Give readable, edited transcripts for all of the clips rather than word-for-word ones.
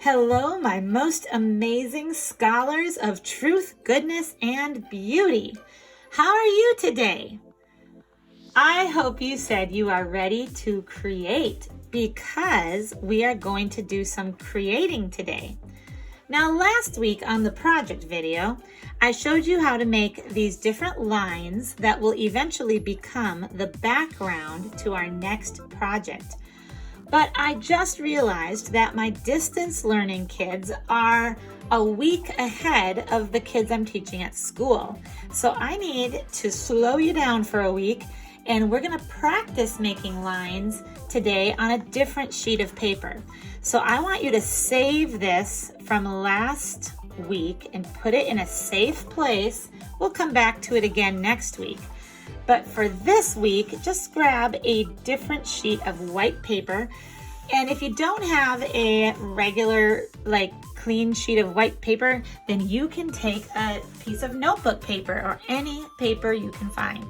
Hello, my most amazing scholars of truth, goodness, and beauty. How are you today? I hope you said you are ready to create because we are going to do some creating today. Now, last week on the project video, I showed you how to make these different lines that will eventually become the background to our next project. But I just realized that my distance learning kids are a week ahead of the kids I'm teaching at school. So I need to slow you down for a week, and we're gonna practice making lines today on a different sheet of paper. So I want you to save this from last week and put it in a safe place. We'll come back to it again next week. But for this week, just grab a different sheet of white paper. And if you don't have a regular, clean sheet of white paper, then you can take a piece of notebook paper or any paper you can find.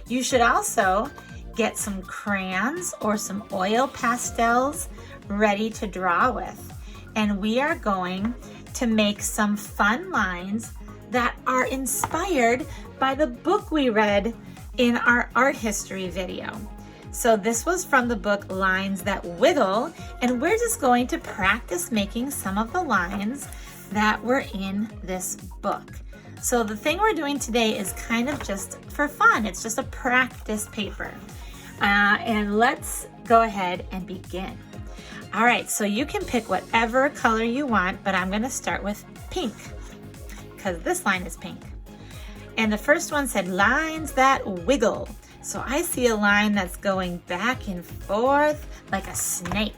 You should also get some crayons or some oil pastels ready to draw with. And we are going to make some fun lines that are inspired by the book we read in our art history video. So this was from the book Lines That Wiggle, and we're just going to practice making some of the lines that were in this book. So the thing we're doing today is kind of just for fun. It's just a practice paper. And let's go ahead and begin. All right, so you can pick whatever color you want, but I'm gonna start with pink because this line is pink. And the first one said lines that wiggle. So I see a line that's going back and forth like a snake.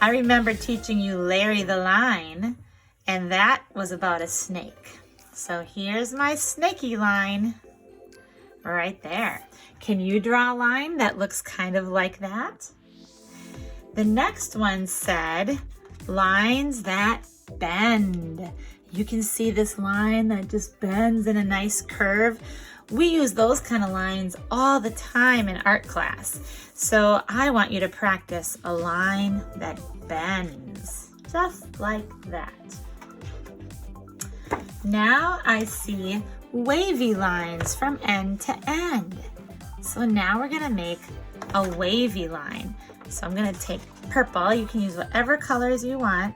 I remember teaching you Larry the Line, and that was about a snake. So here's my snaky line right there. Can you draw a line that looks kind of like that? The next one said lines that bend. You can see this line that just bends in a nice curve. We use those kind of lines all the time in art class. So I want you to practice a line that bends, just like that. Now I see wavy lines from end to end. So now we're gonna make a wavy line. So I'm gonna take purple, you can use whatever colors you want,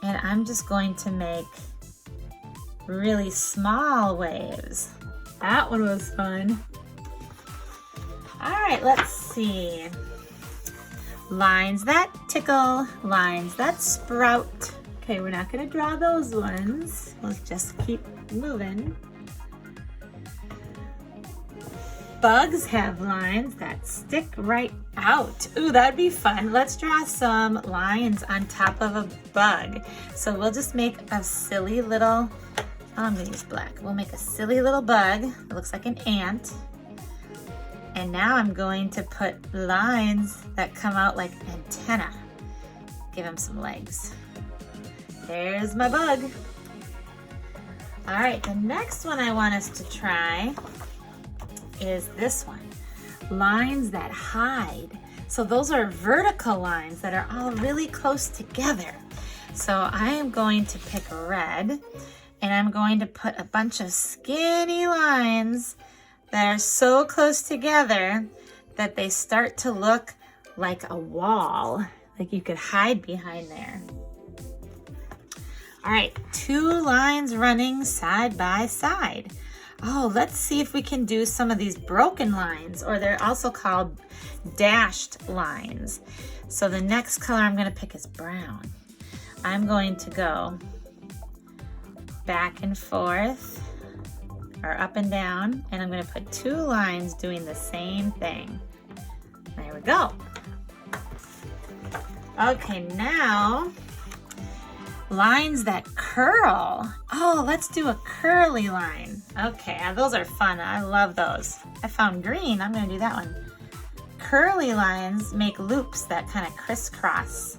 and I'm just going to make really small waves. That one was fun. All right, let's see. Lines that tickle, lines that sprout. Okay, we're not gonna draw those ones. Let's just keep moving. Bugs have lines that stick right out. Ooh, that'd be fun. Let's draw some lines on top of a bug. So we'll just make a silly little, I'm gonna use black. We'll make a silly little bug. It looks like an ant. And now I'm going to put lines that come out like antenna. Give him some legs. There's my bug. All right, the next one I want us to try is this one. Lines that hide. So those are vertical lines that are all really close together. So I am going to pick red, and I'm going to put a bunch of skinny lines that are so close together that they start to look like a wall, like you could hide behind there. All right, two lines running side by side. Oh, let's see if we can do some of these broken lines, or they're also called dashed lines. So the next color I'm gonna pick is brown. I'm going to go back and forth, or up and down, and I'm gonna put two lines doing the same thing. There we go. Okay, now, lines that curl. Oh, let's do a curly line. Okay, those are fun. I love those. I found green. I'm going to do that one. Curly lines make loops that kind of crisscross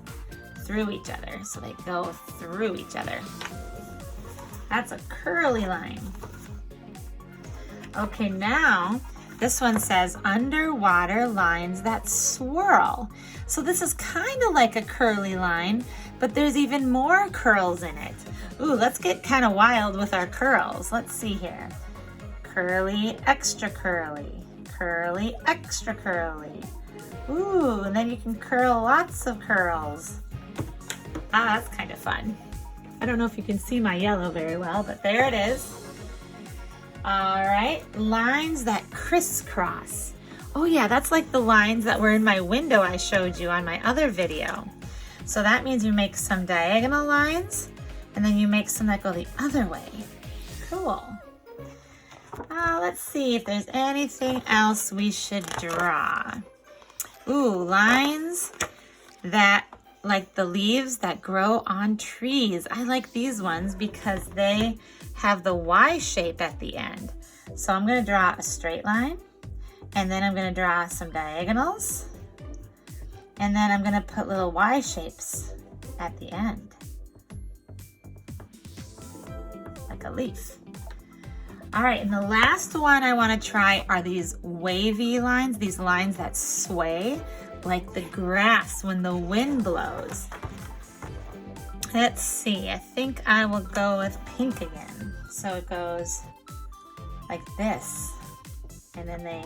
through each other. So they go through each other. That's a curly line. Okay, now this one says underwater lines that swirl. So this is kind of like a curly line, but there's even more curls in it. Ooh, let's get kind of wild with our curls. Let's see here. Curly, extra curly, curly, extra curly. Ooh, and then you can curl lots of curls. Ah, that's kind of fun. I don't know if you can see my yellow very well, but there it is. All right, lines that crisscross. Oh yeah, that's like the lines that were in my window I showed you on my other video. So that means you make some diagonal lines and then you make some that go the other way. Cool. Let's see if there's anything else we should draw. Ooh, lines that, like the leaves that grow on trees. I like these ones because they have the Y shape at the end. So I'm gonna draw a straight line, and then I'm gonna draw some diagonals, and then I'm gonna put little Y shapes at the end, like a leaf. All right, and the last one I wanna try are these wavy lines, these lines that sway like the grass when the wind blows. Let's see, I think I will go with pink again. So it goes like this, and then they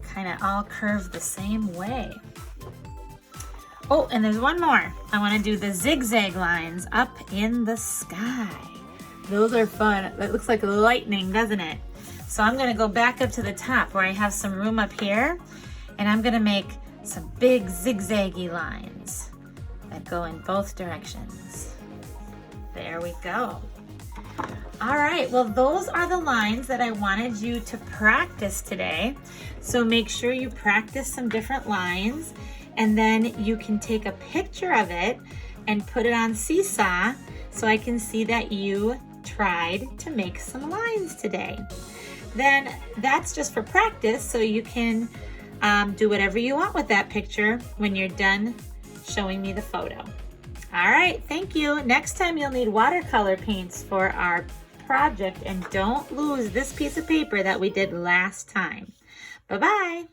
kind of all curve the same way. Oh, and there's one more. I wanna do the zigzag lines up in the sky. Those are fun. That looks like lightning, doesn't it? So I'm gonna go back up to the top where I have some room up here, and I'm gonna make some big zigzaggy lines that go in both directions. There we go. All right, well, those are the lines that I wanted you to practice today. So make sure you practice some different lines, and then you can take a picture of it and put it on Seesaw so I can see that you tried to make some lines today. Then that's just for practice, so you can do whatever you want with that picture when you're done showing me the photo. All right, thank you. Next time you'll need watercolor paints for our project, and don't lose this piece of paper that we did last time. Bye-bye.